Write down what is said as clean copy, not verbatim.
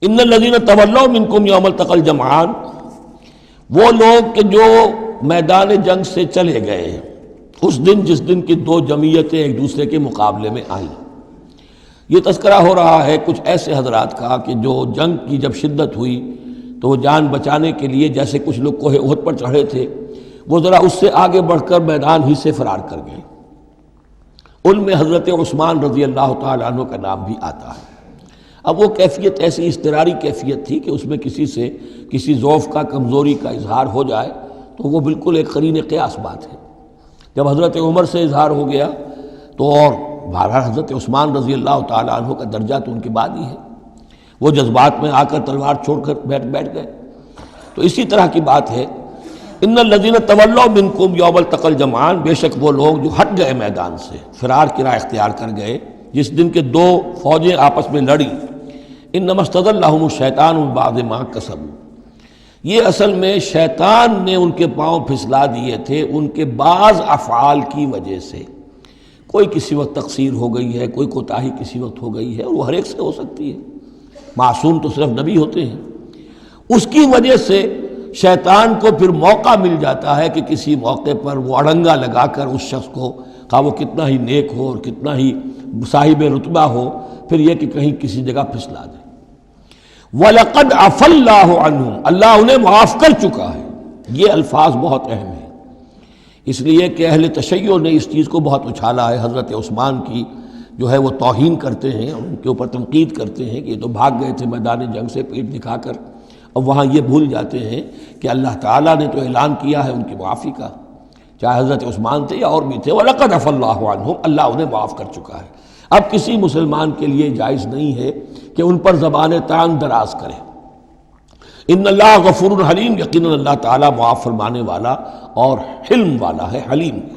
ان الذین تولوا منکم یوم التقى الجمعان، وہ لوگ کہ جو میدان جنگ سے چلے گئے اس دن جس دن کی دو جمعیتیں ایک دوسرے کے مقابلے میں آئیں۔ یہ تذکرہ ہو رہا ہے کچھ ایسے حضرات کا کہ جو جنگ کی جب شدت ہوئی تو وہ جان بچانے کے لیے جیسے کچھ لوگ کوہ احد پر چڑھے تھے وہ ذرا اس سے آگے بڑھ کر میدان ہی سے فرار کر گئے۔ ان میں حضرت عثمان رضی اللہ تعالیٰ عنہ کا نام بھی آتا ہے۔ اب وہ کیفیت ایسی اضطراری کیفیت تھی کہ اس میں کسی سے کسی ضعف کا کمزوری کا اظہار ہو جائے تو وہ بالکل ایک قرین قیاس بات ہے۔ جب حضرت عمر سے اظہار ہو گیا تو اور بہرحال حضرت عثمان رضی اللہ تعالیٰ عنہ کا درجہ تو ان کے بعد ہی ہے، وہ جذبات میں آ کر تلوار چھوڑ کر بیٹھ گئے۔ تو اسی طرح کی بات ہے، ان الذین تولوا منکم یوم التقى الجمعان، بے شک وہ لوگ جو ہٹ گئے میدان سے، فرار کی راہ اختیار کر گئے جس دن کے دو فوجیں آپس میں لڑی، انما استزلهم الشیطان بعض ما کسبوا، یہ اصل میں شیطان نے ان کے پاؤں پھسلا دیے تھے ان کے بعض افعال کی وجہ سے۔ کوئی کسی وقت تقصیر ہو گئی ہے، کوئی کوتاہی کسی وقت ہو گئی ہے، اور وہ ہر ایک سے ہو سکتی ہے، معصوم تو صرف نبی ہوتے ہیں۔ اس کی وجہ سے شیطان کو پھر موقع مل جاتا ہے کہ کسی موقع پر وہ اڑنگا لگا کر اس شخص کو، خواہ وہ کتنا ہی نیک ہو اور کتنا ہی صاحب رتبہ ہو، پھر یہ کہ کہیں کسی جگہ پھسلا دے۔ وَلَقَدْ عَفَا اللَّهُ عَنْهُمْ، اللہ انہیں معاف کر چکا ہے۔ یہ الفاظ بہت اہم ہیں، اس لیے کہ اہل تشیع نے اس چیز کو بہت اچھالا ہے۔ حضرت عثمان کی جو ہے وہ توہین کرتے ہیں اور ان کے اوپر تنقید کرتے ہیں کہ یہ تو بھاگ گئے تھے میدان جنگ سے پیٹھ دکھا کر، اور وہاں یہ بھول جاتے ہیں کہ اللہ تعالیٰ نے تو اعلان کیا ہے ان کی معافی کا، چاہے حضرت عثمان تھے یا اور بھی تھے۔ وَلَقَدْ عَفَا اللَّهُ عَنْهُمْ، اللہ انہیں معاف کر چکا ہے۔ اب کسی مسلمان کے لیے جائز نہیں ہے کہ ان پر زبان تان دراز کرے۔ ان اللہ غفور حلیم، یقیناً اللہ تعالیٰ معاف فرمانے والا اور حلم والا ہے، حلیم ہے۔